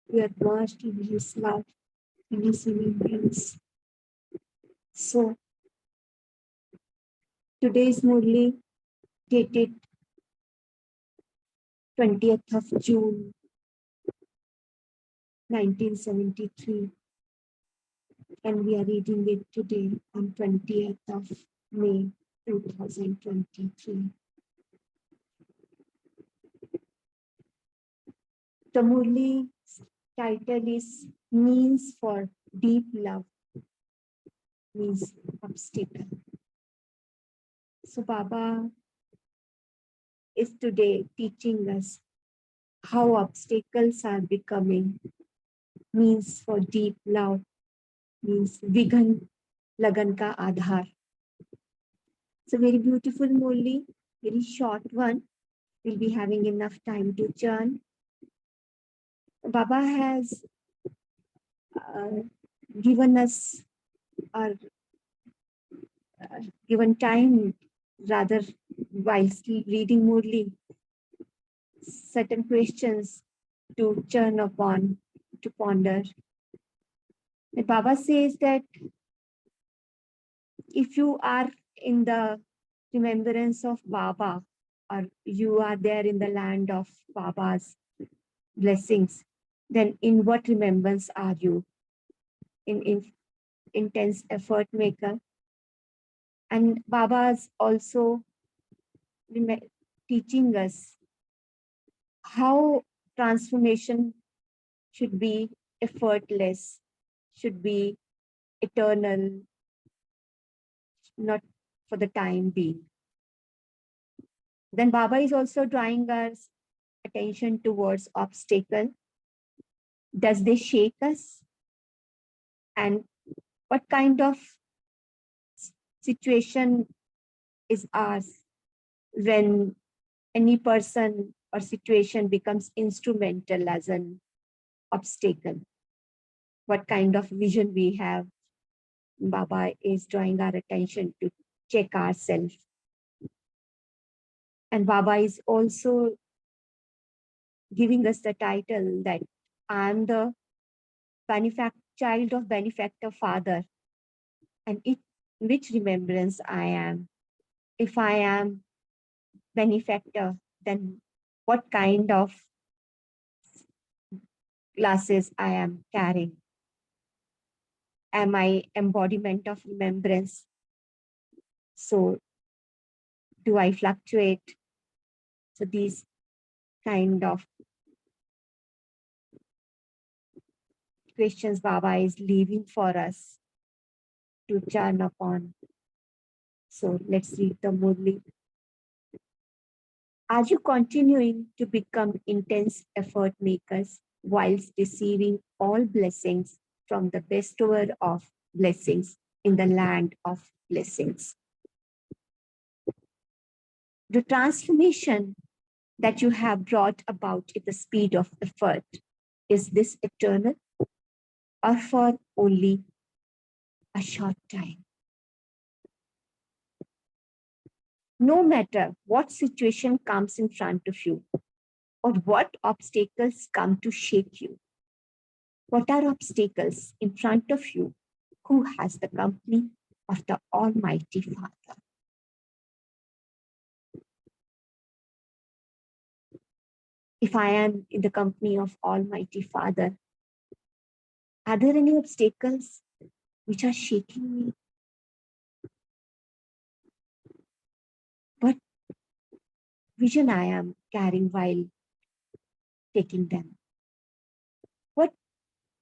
We are washed in His love, in His remembrance. So, today's Murli, dated 20th of June, 1973. And we are reading it today on 20th of May, 2023. The Murli title is Means for Deep Love, means obstacle. So Baba is today teaching us how obstacles are becoming means for deep love, means Vighan Lagan ka Aadhar. It's a very beautiful Murli, very short one. We'll be having enough time to churn. Baba has given us or given time, rather, while reading Murli, certain questions to churn upon, to ponder. And Baba says that if you are in the remembrance of Baba, or you are there in the land of Baba's blessings, then in what remembrance are you? In intense effort maker. And Baba is also teaching us how transformation should be effortless, should be eternal, not for the time being. Then Baba is also drawing us attention towards obstacle. Does they shake us? And what kind of situation is ours when any person or situation becomes instrumental as an obstacle? What kind of vision we have? Baba is drawing our attention to check ourselves. And Baba is also giving us the title that I am the child of benefactor father. And which remembrance I am. If I am benefactor, then what kind of glasses I am carrying? Am I embodiment of remembrance? So do I fluctuate? So these kind of questions Baba is leaving for us to churn upon. So let's read the Murli. Are you continuing to become intense effort makers whilst receiving all blessings from the bestower of blessings in the land of blessings? The transformation that you have brought about at the speed of effort, is this eternal or for only a short time? No matter what situation comes in front of you or what obstacles come to shake you, what are obstacles in front of you? Who has the company of the Almighty Father? If I am in the company of Almighty Father, are there any obstacles which are shaking me? What vision I am carrying while taking them? What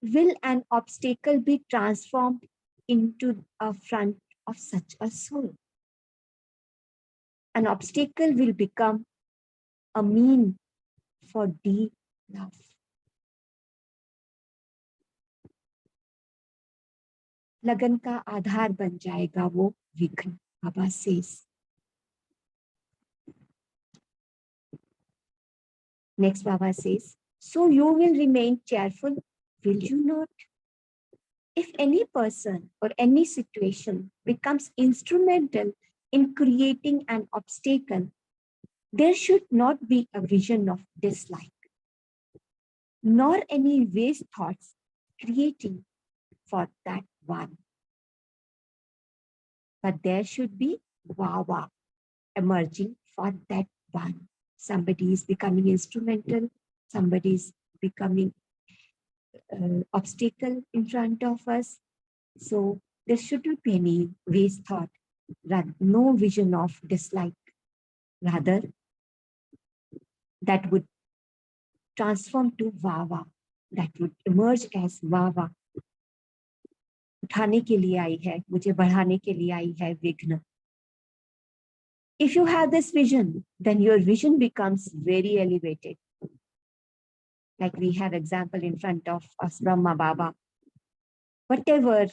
will an obstacle be transformed into a front of such a soul? An obstacle will become a mean for deep love. लगन का आधार बन जाएगा वो विघ्न, Baba says. Next Baba says, so you will remain cheerful, will you not? If any person or any situation becomes instrumental in creating an obstacle, there should not be a vision of dislike. nor any waste thoughts creating for that one. But there should be Baba emerging for that one. Somebody is becoming instrumental, somebody is becoming obstacle in front of us. So there shouldn't be any waste thought, no vision of dislike. Rather, that would transform to Vava, that would emerge as Vava. उठाने के लिए आई है, मुझे बढ़ाने के लिए आई है विघ्न. If you have this vision, then your vision becomes very elevated. Like we have example in front of us, Brahma Baba. Whatever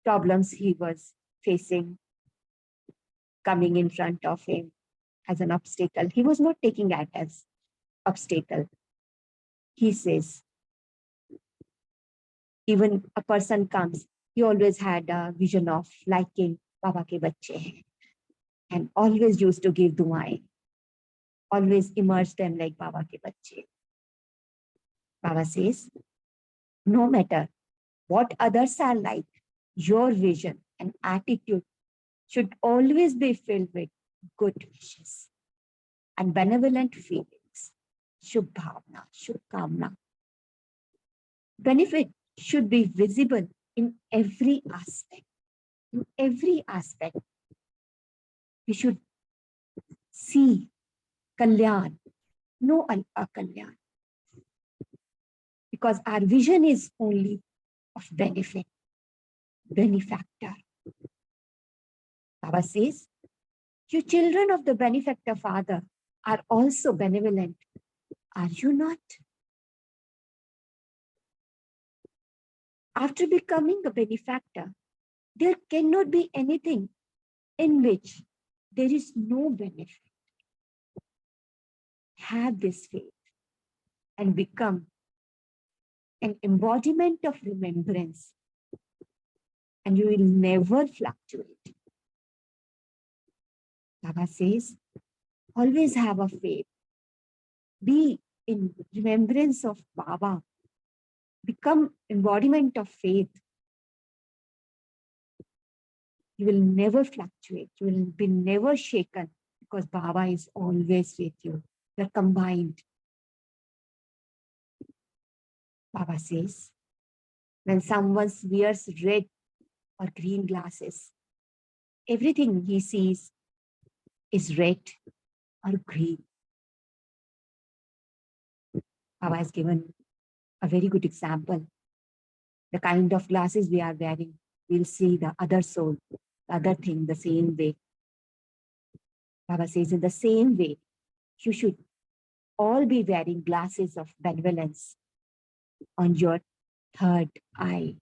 problems he was facing, coming in front of him as an obstacle, he was not taking that as obstacle. He says, even a person comes, he always had a vision of liking Baba ke bacche hai, and always used to give duaएं, always immerse them like Baba ke bacche. Baba says, no matter what others are like, your vision and attitude should always be filled with good wishes and benevolent feelings. Shubh bhavna, shubh kamna. Benefit should be visible in every aspect. In every aspect, we should see kalyan, no akalyan. Because our vision is only of benefit, benefactor. Baba says, you children of the benefactor father are also benevolent. Are you not? After becoming a benefactor, there cannot be anything in which there is no benefit. Have this faith and become an embodiment of remembrance, and you will never fluctuate. Baba says, always have a faith. Be in remembrance of Baba. Become embodiment of faith. You will never fluctuate. You will be never shaken because Baba is always with you. You're combined. Baba says, when someone wears red or green glasses, everything he sees is red or green. Baba has given a very good example. The kind of glasses we are wearing, we'll see the other soul, the other thing the same way. Baba says, in the same way, you should all be wearing glasses of benevolence on your third eye.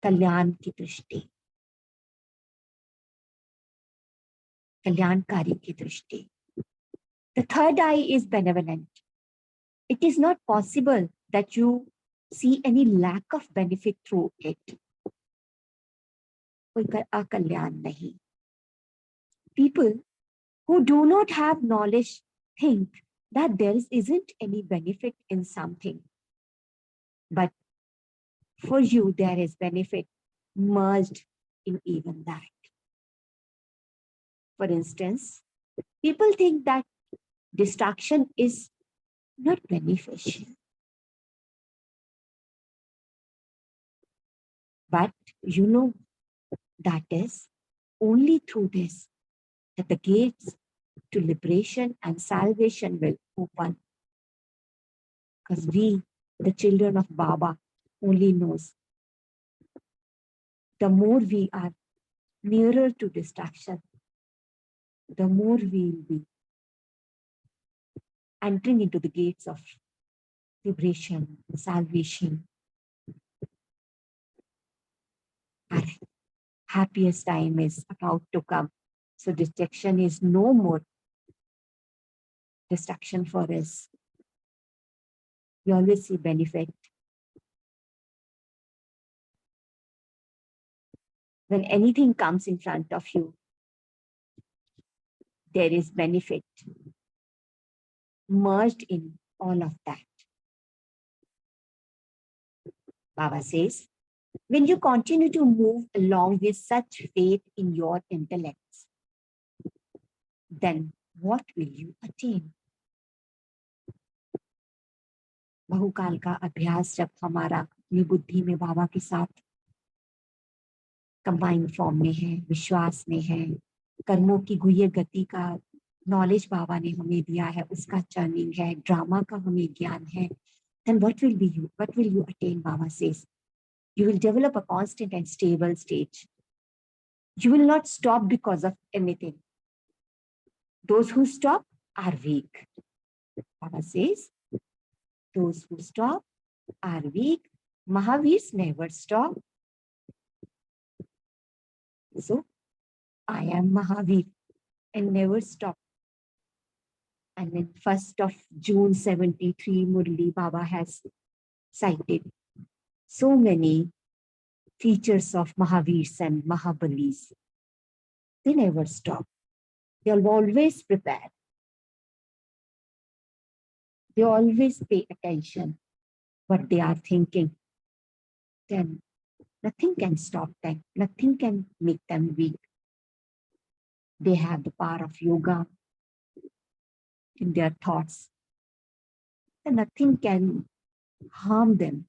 Kalyan ki drishti. Kalyankari ki drishti. The third eye is benevolent. It is not possible that you see any lack of benefit through it. Koi akalyan nahi. People who do not have knowledge think that there isn't any benefit in something. But for you, there is benefit merged in even that. For instance, people think that distraction is not beneficial. But you know, that is only through this that the gates to liberation and salvation will open. Because we, the children of Baba, only knows the more we are nearer to distraction, the more we will be entering into the gates of liberation, salvation. Our happiest time is about to come. So distraction is no more distraction for us. We always see benefit. When anything comes in front of you, there is benefit. merged in all of that. Baba says, when you continue to move along with such faith in your intellects, then what will you attain? बहुकाल का अभ्यास जब हमारा अपनी बुद्धि में बाबा के साथ combined form में है, विश्वास में है, कर्मों की गुह्य गति का नॉलेज बाबा ने हमें दिया है, उसका चर्निंग है, ड्रामा का हमें ज्ञान है, then what will you attain? Baba says, you will develop a constant and stable stage. You will not stop because of anything. Those who stop are weak. Baba says, those who stop are weak. Mahavirs never stop. So, I am Mahavir and never stop. And then 1st of June 73, Murli Baba has cited so many features of Mahavirs and Mahabalis. They never stop. They are always prepared. They always pay attention what they are thinking. Then nothing can stop them. Nothing can make them weak. They have the power of yoga in their thoughts. And nothing can harm them.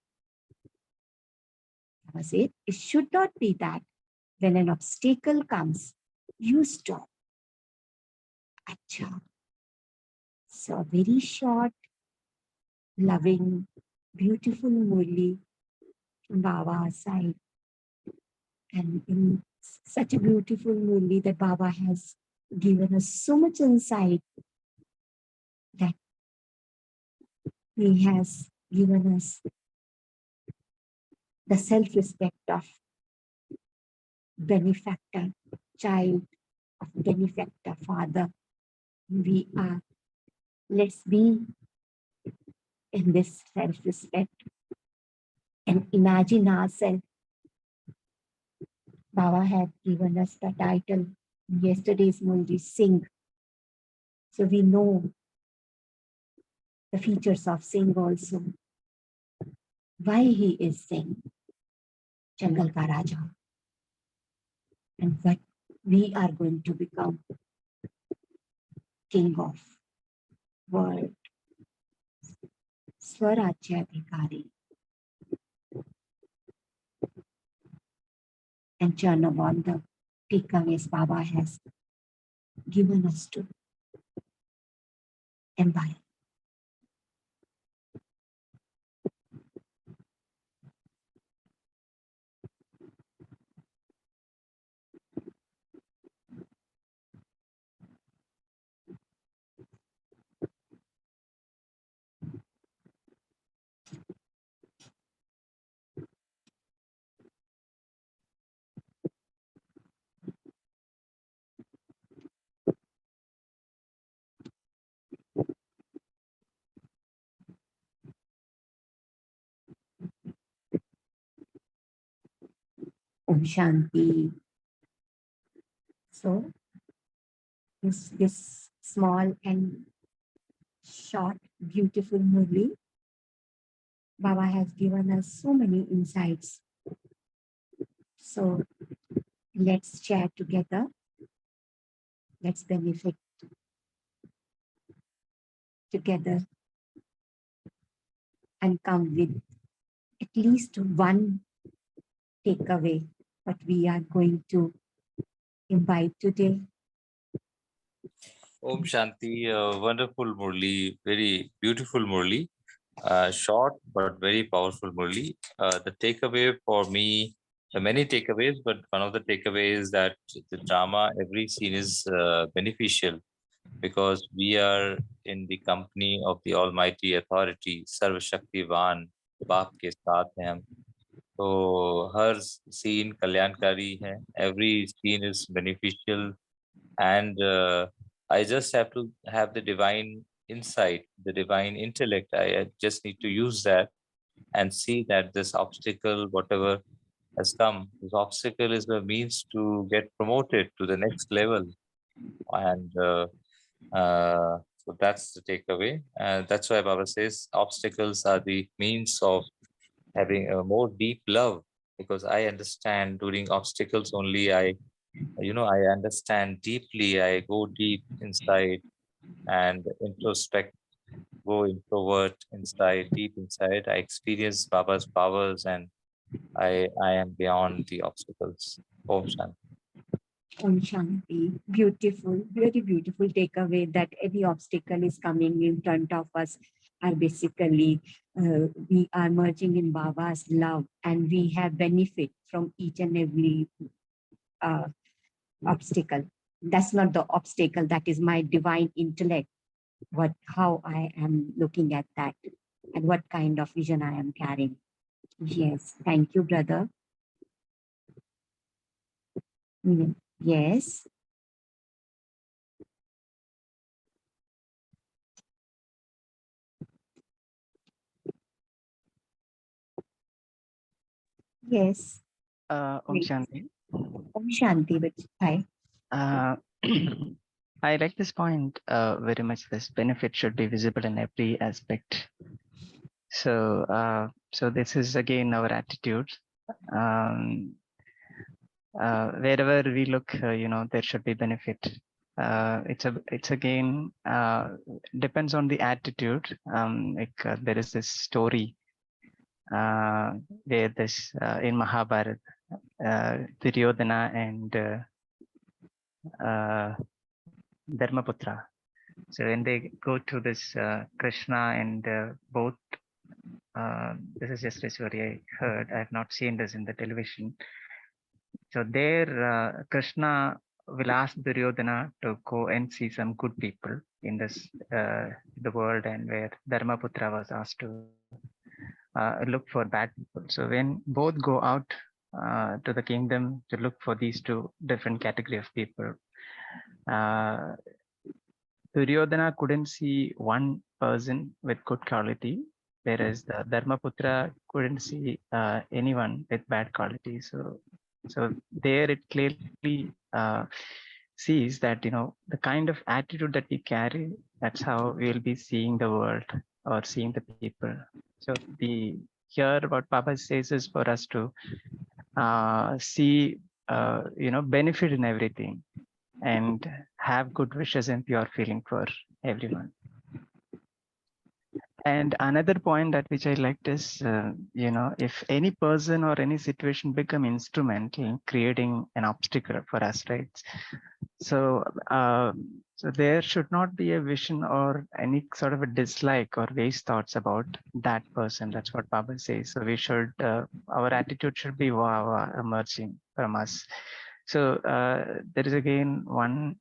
I say, it should not be that when an obstacle comes, you stop. Acha. So a very short, loving, beautiful Murli from Baba's side. And in such a beautiful Murli that Baba has given us so much insight that he has given us the self-respect of benefactor, child of benefactor, father. We are, let's be in this self-respect and imagine ourselves. Baba had given us the title in yesterday's Murli, Singh. So we know the features of Singh also. Why he is Singh, Jungle ka Raja. And what we are going to become, king of world, Swarajya Adhikari. And churn upon the takeaways Baba has given us to embody. Om Shanti. So, this small and short, beautiful Murli, Baba has given us so many insights. So, let's share together. Let's benefit together and come with at least one takeaway what we are going to imbibe today. Om Shanti, wonderful Murli, very beautiful Murli, short but very powerful Murli. The takeaway for me, many takeaways, but one of the takeaways is that the drama, every scene is beneficial because we are in the company of the Almighty Authority, Sarva Shaktivan, बाप के साथ हैं हम. तो हर scene कल्याणकारी है. Every scene is beneficial and I just have to have the divine insight, the divine intellect. I just need to use that and see that this obstacle, whatever has come, this obstacle is the means to get promoted to the next level. And So that's the takeaway. And that's why Baba says obstacles are the means of having a more deep love, because I understand during obstacles only I understand deeply. I go deep inside and introspect, go introvert inside, deep inside. I experience Baba's powers, and I am beyond the obstacles. Om Shanti. Om Shanti. Beautiful, very beautiful takeaway that any obstacle is coming in front of us are basically we are merging in Baba's love and we have benefit from each and every uh, obstacle. That's not the obstacle, that is my divine intellect, how I am looking at that and what kind of vision I am carrying. Yes, thank you, brother. Yes. Yes. Om Shanti. Om Shanti, but hi. I like this point very much. This benefit should be visible in every aspect. So this is again our attitude. Wherever we look, there should be benefit. It's again depends on the attitude. There is this story where this in Mahabharata, Duryodhana and Dharmaputra. So when they go to this Krishna and both, this is just a story I heard. I have not seen this in the television. So there, Krishna will ask Duryodhana to go and see some good people in this the world, and where Dharmaputra was asked to look for bad people. So when both go out to the kingdom to look for these two different category of people, Duryodhana couldn't see one person with good quality, whereas the Dharmaputra couldn't see anyone with bad quality. So there it clearly sees that the kind of attitude that we carry, that's how we'll be seeing the world or seeing the people. So here what Baba says is for us to see benefit in everything and have good wishes and pure feeling for everyone. And another point that which I liked is, if any person or any situation become instrumental in creating an obstacle for us, right? So there should not be a vision or any sort of a dislike or waste thoughts about that person. That's what Baba says. So we should, our attitude should be wow emerging from us. So there is again one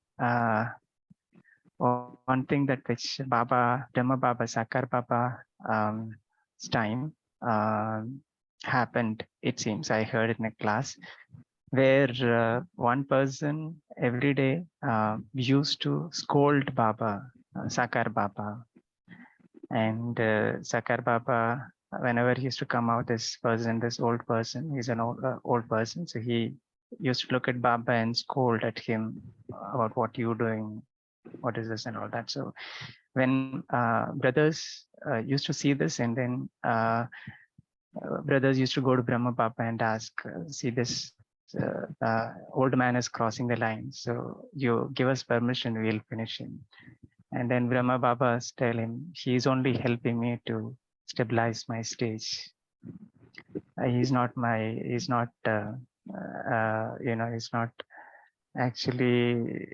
thing that which Brahma Baba, Sakar Baba time happened, it seems. I heard in a class where one person every day used to scold Baba, Sakar Baba. And Sakar Baba, whenever he used to come out, this old person, he's an old person. So he used to look at Baba and scold at him about what you're doing, what is this and all that. So when brothers used to see this, and then brothers used to go to Brahma Baba and ask, see this old man is crossing the line. So you give us permission, we'll finish him. And then Brahma Baba tell him, he's only helping me to stabilize my stage. He's not actually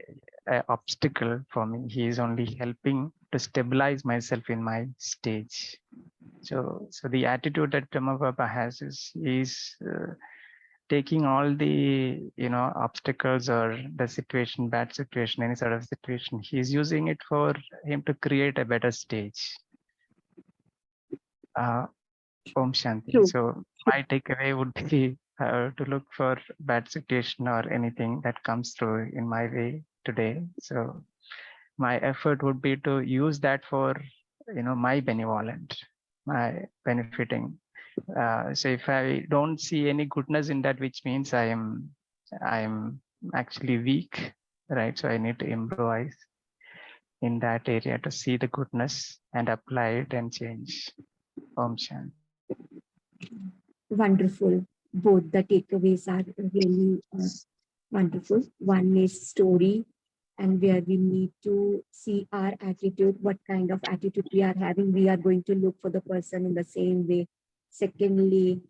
an obstacle for me. He is only helping to stabilize myself in my stage. So the attitude that Brahma Baba has is he's taking all the obstacles or the situation, bad situation, any sort of situation, he's using it for him to create a better stage. Om Shanti. True. So my takeaway would be to look for bad situation or anything that comes through in my way today. So my effort would be to use that for my benevolent, my benefiting. So if I don't see any goodness in that, which means I am actually weak, right? So I need to improvise in that area to see the goodness and apply it and change. Om Shanti. Wonderful. Both the takeaways are really wonderful. One is story, and where we need to see our attitude, what kind of attitude we are having. We are going to look for the person in the same way. Secondly,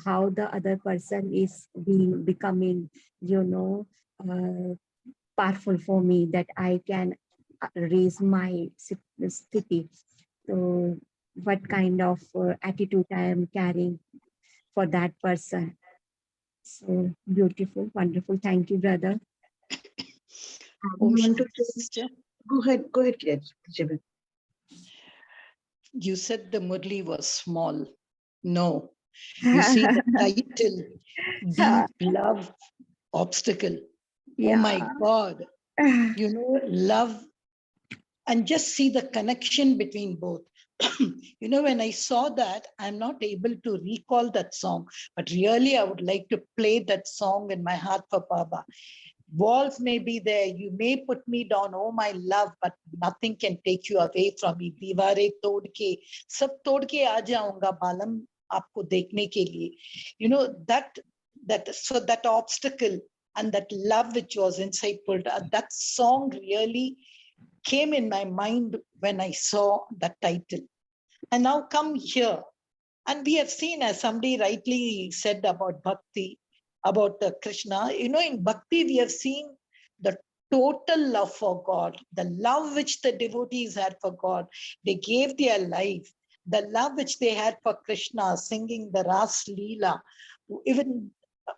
how the other person is becoming, powerful for me, that I can raise my city. So what kind of attitude I am carrying for that person. So beautiful, wonderful. Thank you, brother. Om You want to Shanti, sister. Go ahead, Jibin. You said the Murli was small. No. You see the title, Deep Love Obstacle. Yeah. Oh my God. You know, love, and just see the connection between both. You know, when I saw that, I'm not able to recall that song, but really I would like to play that song in my heart for Baba. Walls may be there, you may put me down, oh my love, but nothing can take you away from me. दीवारें तोड़ के सब तोड़ के आ जाऊंगा बालम आपको देखने के लिए. You know, that obstacle and that love which was inside Purta, that song really came in my mind when I saw that title. And now come here. And we have seen, as somebody rightly said about bhakti, about Krishna, you know, in bhakti, we have seen the total love for God, the love which the devotees had for God. They gave their life, the love which they had for Krishna, singing the Ras Leela. Even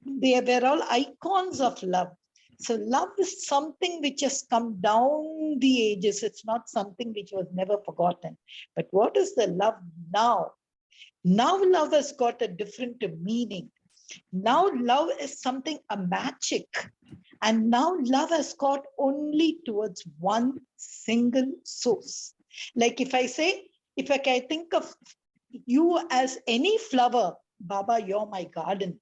they were all icons of love. So love is something which has come down the ages. It's not something which was never forgotten. But what is the love now? Now love has got a different meaning. Now love is something, a magic. And now love has got only towards one single source. Like if I say, if I can think of you as any flower, Baba, you're my garden.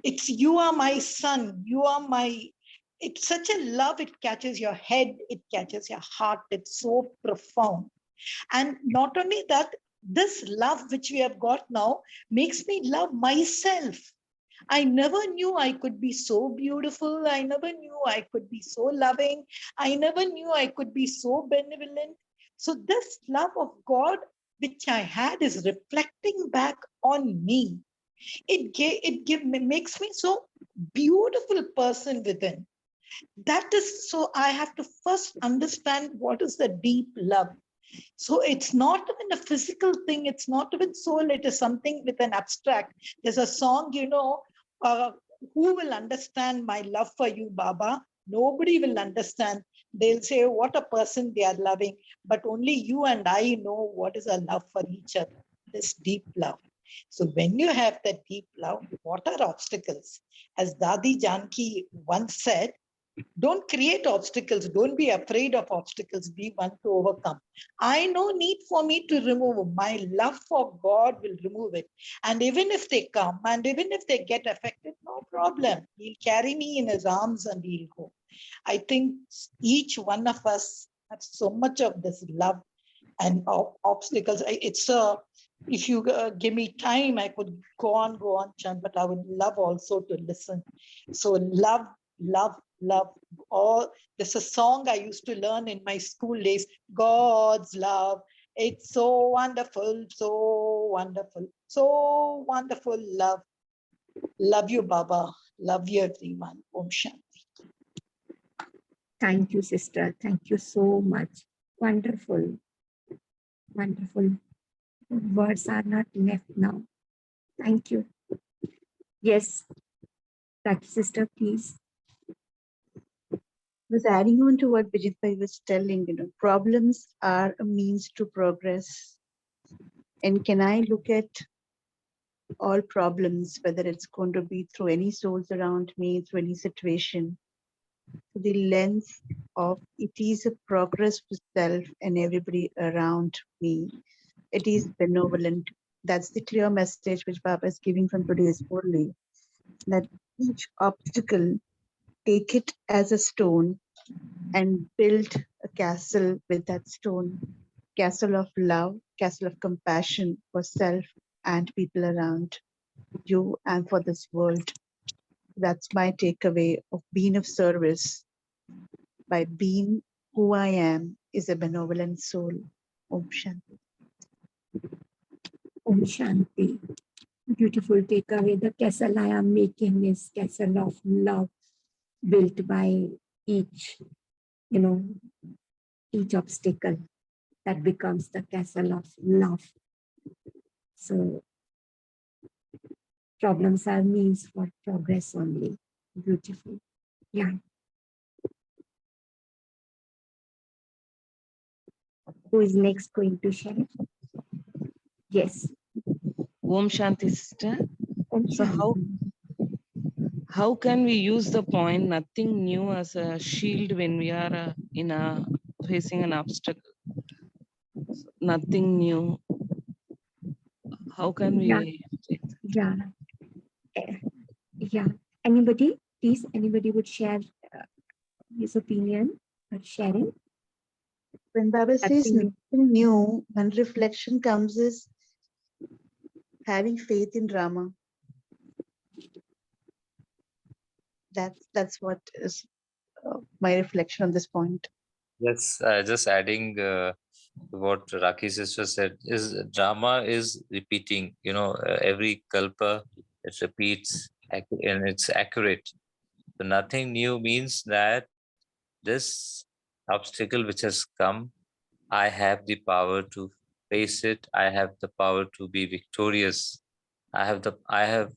It's you are my son, you are my, it's such a love, it catches your head, it catches your heart, it's so profound. And not only that, this love which we have got now makes me love myself. I never knew I could be so beautiful. I never knew I could be so loving. I never knew I could be so benevolent. So this love of God which I had is reflecting back on me. Makes me so beautiful person within. That is, so I have to first understand what is the deep love. So it's not even a physical thing. It's not even soul. It is something with an abstract. There's a song, you know, who will understand my love for you, Baba? Nobody will understand. They'll say what a person they are loving, but only you and I know what is a love for each other, this deep love. So when you have that deep love, what are obstacles? As Dadi Janki once said, don't create obstacles. Don't be afraid of obstacles. Be one to overcome. I no need for me to remove. My love for God will remove it. And even if they come and even if they get affected, no problem. He'll carry me in his arms and he'll go. I think each one of us has so much of this love and obstacles. It's a, if you give me time, I could go on, Chan, but I would love also to listen. So love, love, love. All there's a song I used to learn in my school days. God's love. It's so wonderful, so wonderful, so wonderful. Love. Love you, Baba. Love you, everyone. Om Shanti. Thank you, sister. Thank you so much. Wonderful. Wonderful. Words are not left now. Thank you. Yes. Raki sister, please. Was adding on to what Vijit Bhai was telling, you know, problems are a means to progress. And can I look at all problems, whether it's going to be through any souls around me, through any situation, through the lens of it is a progress for self and everybody around me. It is benevolent. That's the clear message which Baba is giving from today's Murli, that each obstacle, take it as a stone and build a castle with that stone, castle of love, castle of compassion for self and people around you and for this world. That's my takeaway of being of service by being who I am is a benevolent soul. Om Shanti. Om Shanti. Beautiful takeaway. The castle I am making is castle of love, built by each, each obstacle that becomes the castle of love. So problems are means for progress only. Beautiful. Yeah. Who is next going to share? Yes. Om Shanti, sister. Om So Shanti. how can we use the point nothing new as a shield when we are facing an obstacle? Nothing new. How can we? Yeah. Yeah. Anybody? Please, anybody would share his opinion or sharing? When Baba says Nothing. nothing new, one reflection comes is having faith in Rama. That's what is my reflection on this point. Yes, just adding to what Raki sister said, is drama is repeating. Every kalpa it repeats and it's accurate. So nothing new means that this obstacle which has come, I have the power to face it. I have the power to be victorious. I have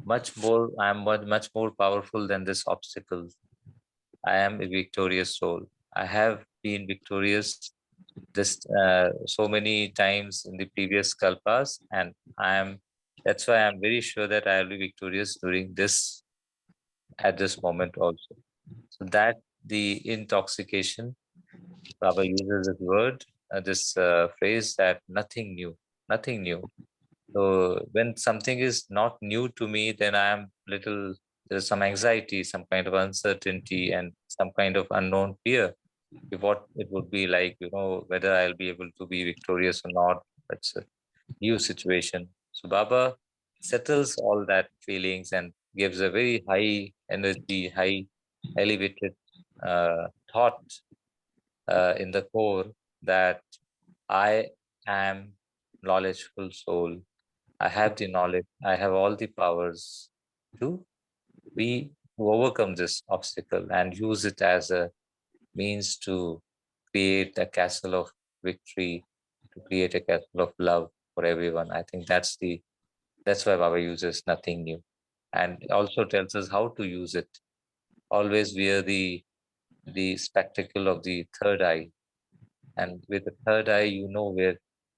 much more. I am much more powerful than this obstacle. I am a victorious soul. I have been victorious this so many times in the previous kalpas, and that's why I'm very sure that I'll be victorious during this at this moment also. So that the intoxication, Baba uses this word, this phrase that nothing new, nothing new. So when something is not new to me, then I am there's some anxiety, some kind of uncertainty, and some kind of unknown fear. What it would be like, whether I'll be able to be victorious or not. That's a new situation. So Baba settles all that feelings and gives a very high energy, high elevated thought in the core that I am knowledgeful soul. I have the knowledge. I have all the powers to to overcome this obstacle and use it as a means to create a castle of victory, to create a castle of love for everyone. I think that's why Baba uses nothing new, and also tells us how to use it. Always wear the spectacle of the third eye, and with the third eye,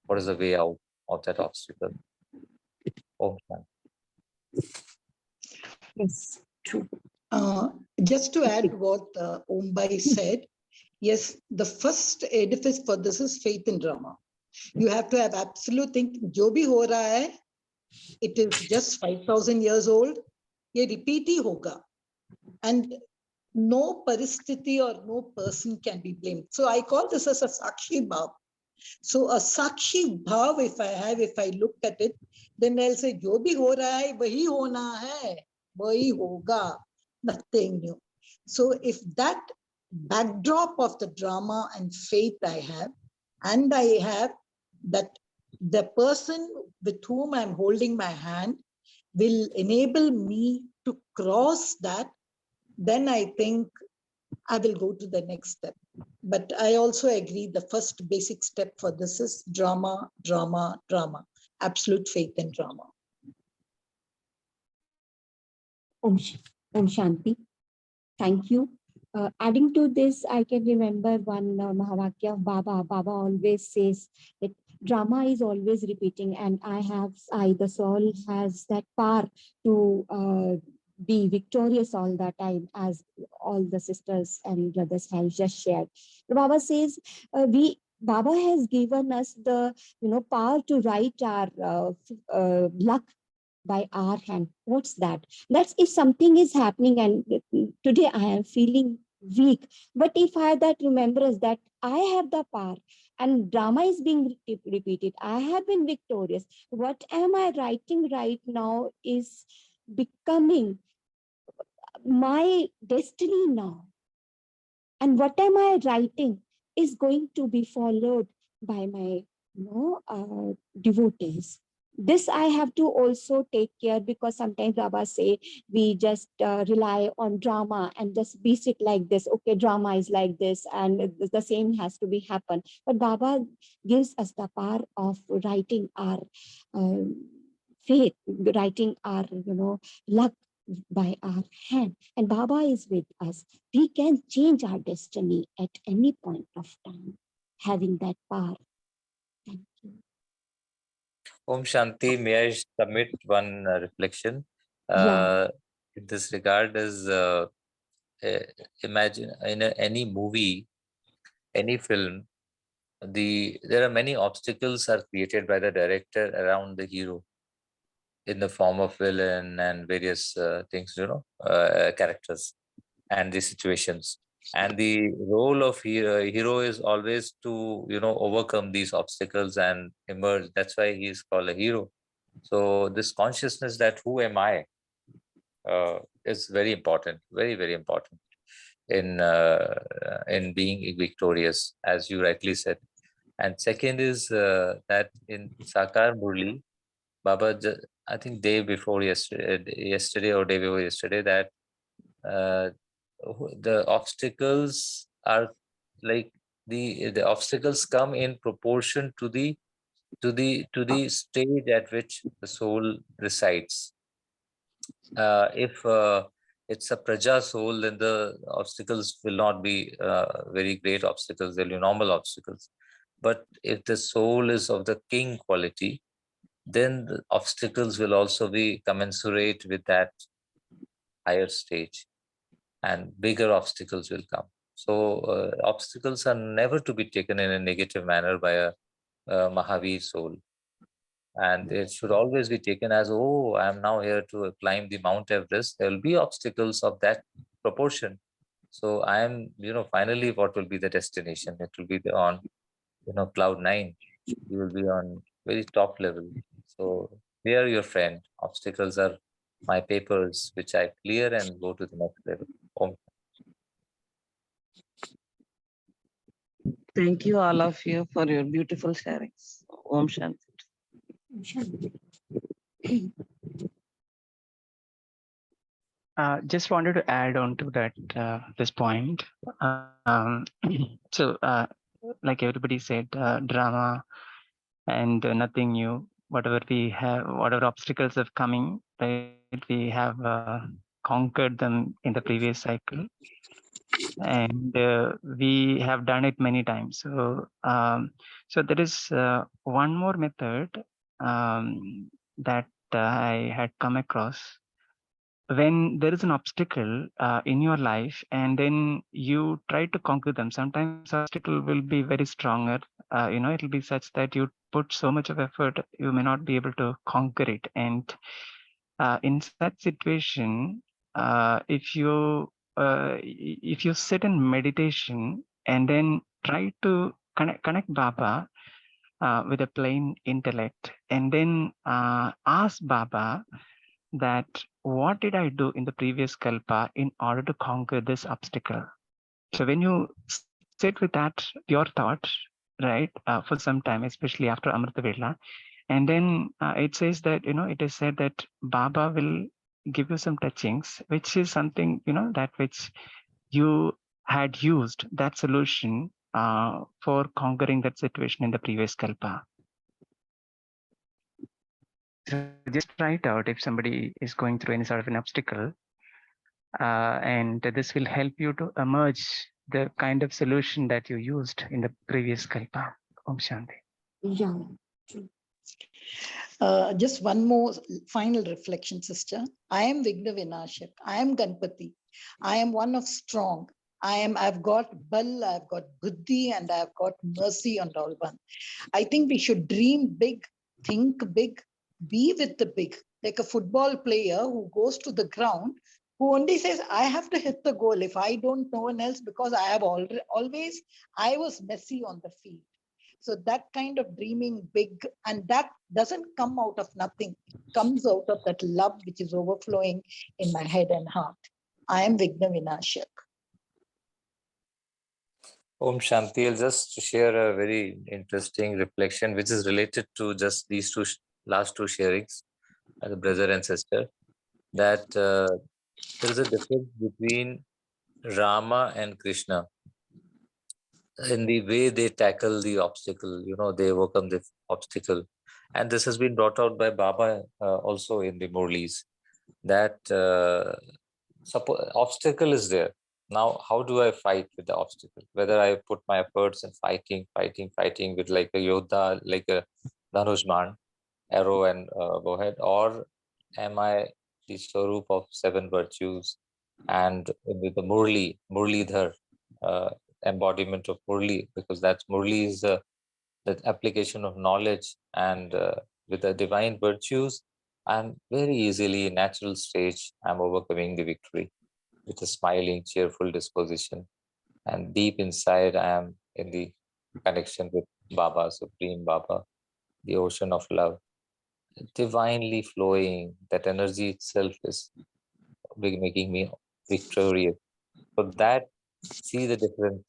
what is the way out of that obstacle. Oh, Yes, true. Just to add what Ombai said, yes, the first edifice for this is faith in Rama. You have to have absolute thinking. Jo bhi ho raha hai, it is just 5,000 years old. Ye repeat hi hoga. And no paristiti or no person can be blamed. So I call this as a Sakshi Bhav. So a Sakshi Bhav, if I look at it, then I'll say, Jo bhi ho raha hai, wahi hona hai, wahi hoga, nothing new. So if that backdrop of the drama and faith I have, and I have that the person with whom I'm holding my hand will enable me to cross that, then I think I will go to the next step. But I also agree the first basic step for this is drama, drama, drama. Absolute faith in drama. Om Shanti. Thank you. Adding to this, I can remember one Mahavakya of Baba. Baba always says that drama is always repeating, and the soul has that power to be victorious all the time, as all the sisters and brothers have just shared. Baba says Baba has given us the power to write our luck by our hand. What's that? That's if something is happening and today I am feeling weak. But if I have that remembrance that I have the power and drama is being repeated, I have been victorious. What am I writing right now is becoming my destiny now. And what am I writing is going to be followed by my devotees. This I have to also take care, because sometimes Baba say we just rely on drama and just base it like this. Okay, drama is like this, and the same has to be happen. But Baba gives us the power of writing our uh, faith, writing our luck by our hand, and Baba is with us. We can change our destiny at any point of time, having that power. Thank you. Om Shanti, may I submit one reflection? Yeah. In this regard is, imagine in any movie, any film, there are many obstacles are created by the director around the hero in the form of villain and various things, characters and the situations. And the role of hero is always to overcome these obstacles and emerge. That's why he is called a hero. So this consciousness that who am I is very important, very very important in being victorious, as you rightly said. And second is that in Sakar Murli, Baba, I think day before yesterday or day before yesterday, that the obstacles are like the obstacles come in proportion to the stage at which the soul resides. If it's a praja soul, then the obstacles will not be very great obstacles, they'll be normal obstacles. But if the soul is of the king quality, then the obstacles will also be commensurate with that higher stage, and bigger obstacles will come. So obstacles are never to be taken in a negative manner by a Mahavir soul. And it should always be taken as, oh, I am now here to climb the Mount Everest. There will be obstacles of that proportion. So I am, finally, what will be the destination? It will be on, cloud 9. You will be on very top level. So they are your friend. Obstacles are my papers, which I clear and go to the next level. Thank you, all of you, for your beautiful sharings. Om Shanti. Just wanted to add on to that this point. So, like everybody said, drama and nothing new. Whatever we have, whatever obstacles have coming, right? We have conquered them in the previous cycle, and we have done it many times. So, so there is one more method that I had come across. When there is an obstacle in your life and then you try to conquer them, sometimes obstacle will be very stronger. It will be such that you put so much of effort, you may not be able to conquer it. And in such situation, if you sit in meditation and then try to connect Baba with a plain intellect, and then ask Baba that what did I do in the previous kalpa in order to conquer this obstacle? So when you sit with that pure thought, right, for some time, especially after Amrita Vela, and then it says that, it is said that Baba will give you some touchings, which is something, that which you had used that solution for conquering that situation in the previous kalpa. So just try it out if somebody is going through any sort of an obstacle, and this will help you to emerge the kind of solution that you used in the previous kalpa. Om Shanti. Yeah. Just one more final reflection, sister. I am Vigna Vinashak. I am Ganpati. I am one of strong. I've got Bal, I've got Buddhi, and I've got mercy on all one. I think we should dream big, think big, be with the big. Like a football player who goes to the ground who only says, I have to hit the goal. If I don't, no one else, because I have always, I was messy on the field. So that kind of dreaming big, and that doesn't come out of nothing. It comes out of that love which is overflowing in my head and heart. I am Vigna Vinashak. Om Shanti. I'll just share a very interesting reflection, which is related to just these last two sharings, as a brother and sister, that there is a difference between Rama and Krishna in the way they tackle the obstacle. They overcome the obstacle. And this has been brought out by Baba also in the Murlis, that obstacle is there. Now, how do I fight with the obstacle? Whether I put my efforts in fighting with like a Yodha, like a Dhanushman, arrow and bowhead, or am I the Swarup of seven virtues and with the Murlidhar, embodiment of Murli, because that's Murli is the application of knowledge, and with the divine virtues, I'm very easily, in natural stage, I'm overcoming the victory with a smiling, cheerful disposition. And deep inside, I am in the connection with Baba, Supreme Baba, the ocean of love, divinely flowing. That energy itself is making me victorious. So that, see the difference.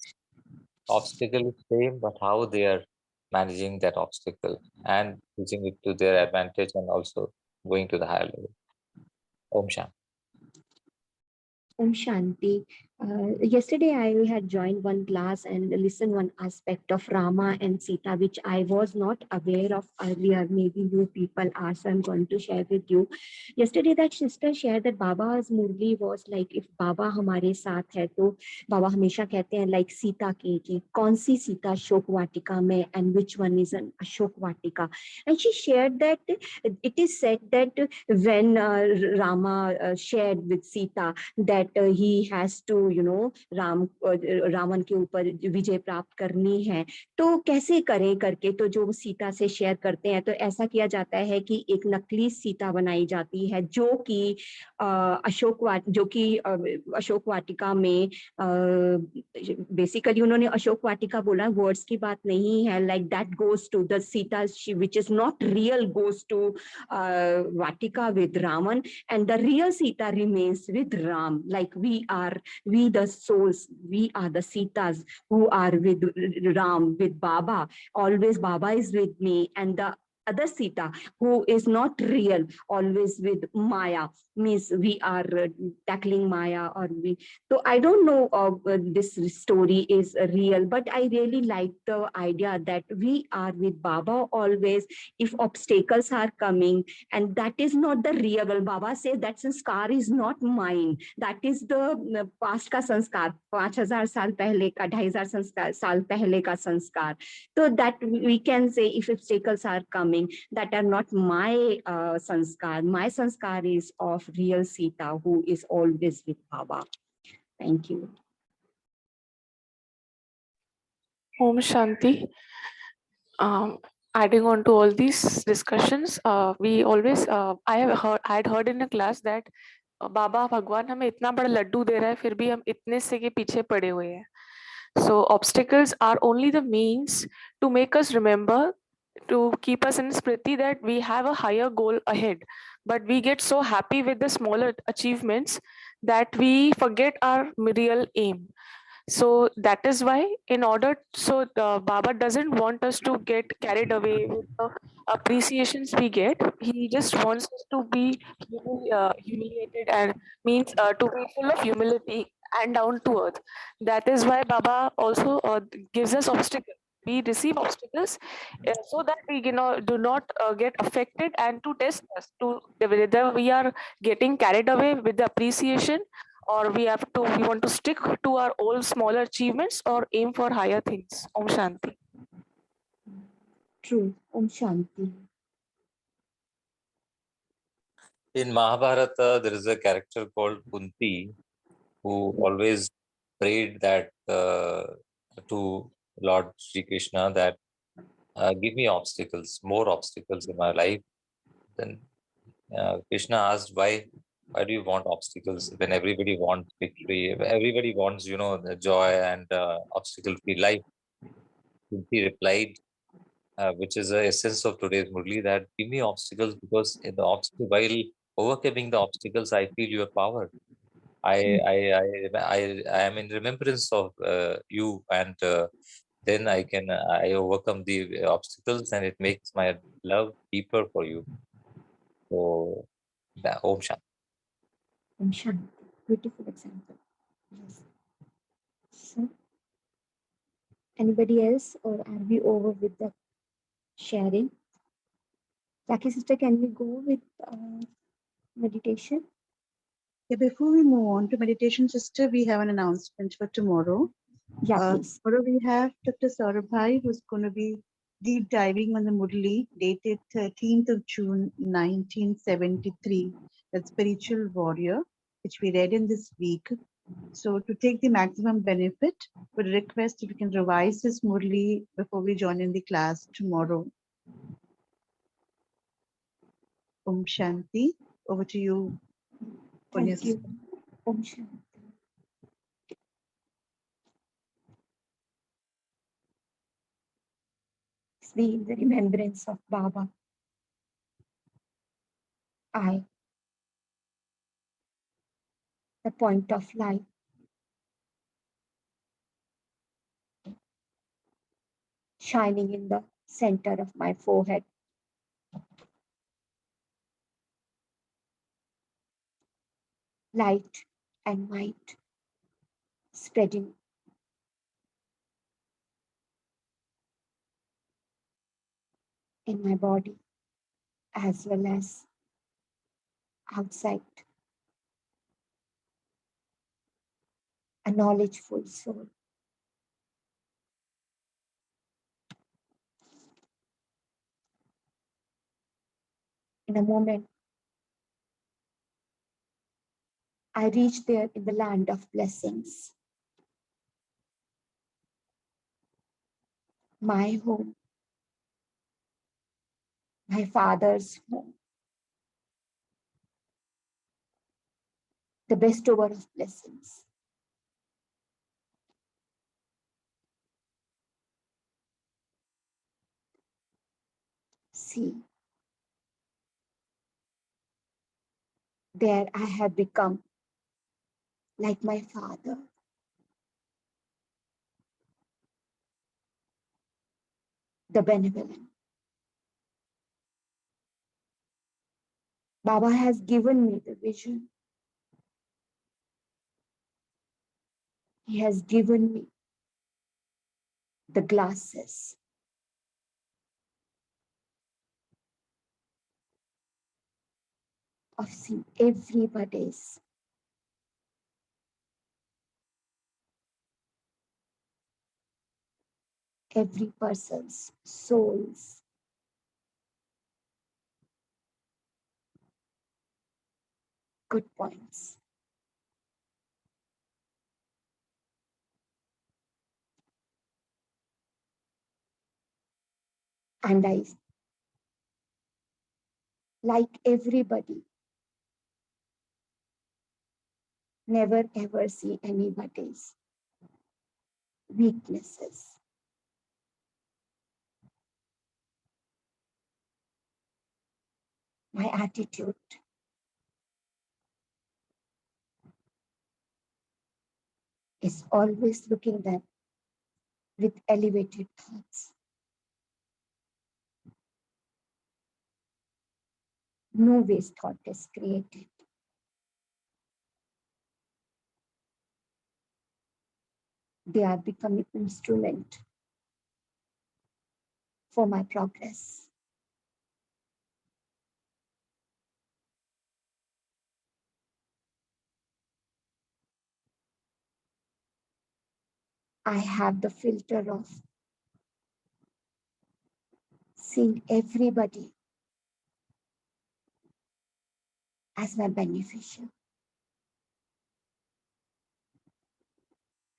Obstacle is same, but how they are managing that obstacle and using it to their advantage, and also going to the higher level. Om Shanti. Om Shanti. Yesterday, I had joined one class and listened one aspect of Rama and Sita, which I was not aware of earlier. Maybe you people are, so I'm going to share with you. Yesterday, that sister shared that Baba's Murli was like, if Baba हमारे साथ है, तो Baba हमेशा कहते हैं like Sita की कौन सी Sita Ashok Vatika में, and which one is an Ashok Vatika. And she shared that it is said that when Rama shared with Sita that he has to Ravan के ऊपर विजय प्राप्त करनी है, तो कैसे करें करके, तो जो सीता से शेयर करते हैं, तो ऐसा किया जाता है कि एक नकली सीता बनाई जाती है जो कि अशोक वाटिका में, बेसिकली उन्होंने अशोक वाटिका बोला, वर्ड्स की बात नहीं है, like that goes to the Sita which is not real goes to Vatika with Ravan, and the real Sita remains with Ram. Like we the souls, we are the Sitas who are with Ram, with Baba. Always Baba is with me, and the other Sita who is not real, always with Maya, means we are tackling Maya, or we. So I don't know this story is real, but I really like the idea that we are with Baba always. If obstacles are coming, and that is not the real. Baba says that sanskar is not mine. That is the past ka sanskar, 5000 साल पहले का, 2500 साल पहले का संस्कार. So that we can say, if obstacles are coming, that are not my sanskar. My sanskar is of real Sita who is always with Baba. Thank you. Om Shanti. Adding on to all these discussions, we always, I had heard in a class that बाबा भगवान हमें इतना बड़ा लड्डू दे रहा है, फिर भी हम इतने से के पीछे पड़े हुए हैं. So obstacles are only the means to make us remember, to keep us in smriti that we have a higher goal ahead. But we get so happy with the smaller achievements that we forget our real aim. So that is why, in order, so Baba doesn't want us to get carried away with the appreciations we get. He just wants us to be humiliated, and means to be full of humility and down to earth. That is why Baba also gives us obstacles. We receive obstacles so that we do not get affected, and to test us to whether we are getting carried away with the appreciation, or we want to stick to our old smaller achievements or aim for higher things. Om Shanti. True. Om Shanti. In Mahabharata, there is a character called Kunti who always prayed that to Lord Sri Krishna that give me obstacles, more obstacles in my life. Then Krishna asked, why Why do you want obstacles when everybody wants victory? Everybody wants, the joy and obstacle-free life. He replied, which is the essence of today's Murli, that give me obstacles because in the obstacle, while overcoming the obstacles, I feel your power. I am in remembrance of you, and then I overcome the obstacles, and it makes my love deeper for you. So, Om Shanti. Om Shanti. Beautiful example. Yes. So, anybody else, or are we over with the sharing? Jackie sister, can we go with meditation? Yeah, before we move on to meditation, sister, we have an announcement for tomorrow. Yeah, please. Tomorrow we have Dr. Saurabhai, who's going to be deep diving on the Murli, dated 13th of June, 1973, that spiritual warrior, which we read in this week. So to take the maximum benefit, would request if you can revise this Murli before we join in the class tomorrow. Om Shanti. Over to you, Punya Thank you. sister. Om Shanti. Let's be in the remembrance of Baba. I, the point of light. Shining in the center of my forehead. Light and might spreading in my body as well as outside. A knowledgeful soul. In a moment, I reach there in the land of blessings. My home, my father's home, the bestower of blessings. See, there I have become like my father. The benevolent. Baba has given me the vision. He has given me the glasses. Of seeing every person's soul's good points. And I, like everybody, never ever see anybody's weaknesses. My attitude is always looking them with elevated thoughts. No waste thought is created. They are becoming instrument for my progress. I have the filter of seeing everybody as my beneficial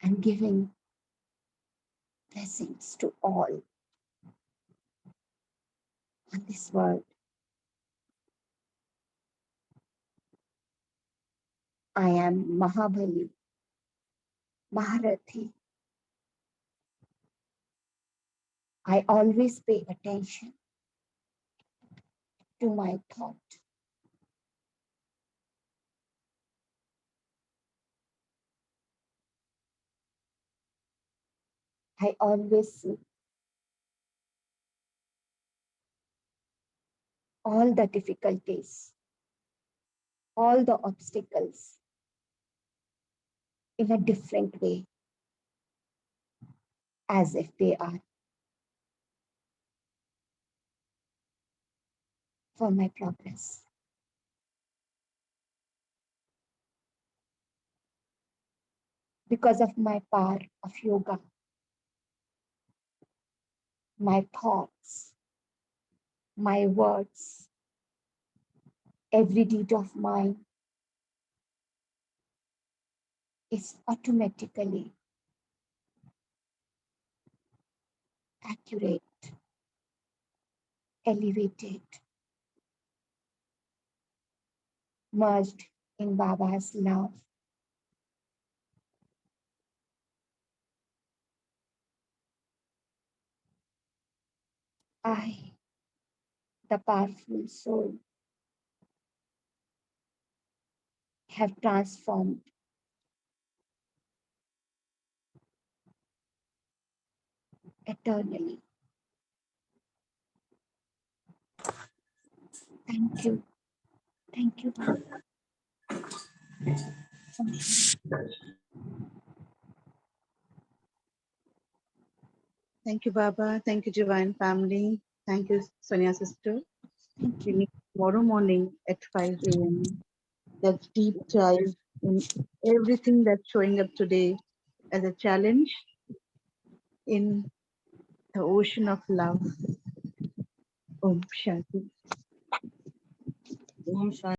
and giving blessings to all on this world. I am Mahabali, Maharathi. I always pay attention to my thought. I always see all the difficulties, all the obstacles in a different way, as if they are for my progress. Because of my power of yoga, my thoughts, my words, every deed of mine is automatically accurate, elevated, merged in Baba's love. I, the powerful soul, have transformed eternally. Thank you. Thank you, Baba. Thank you, Baba. Thank you, Divine Family. Thank you, Sonia sister. Thank We you. meet tomorrow morning at 5 a.m. Let's deep dive in everything that's showing up today as a challenge in the ocean of love. Om Shanti. Om Shanti.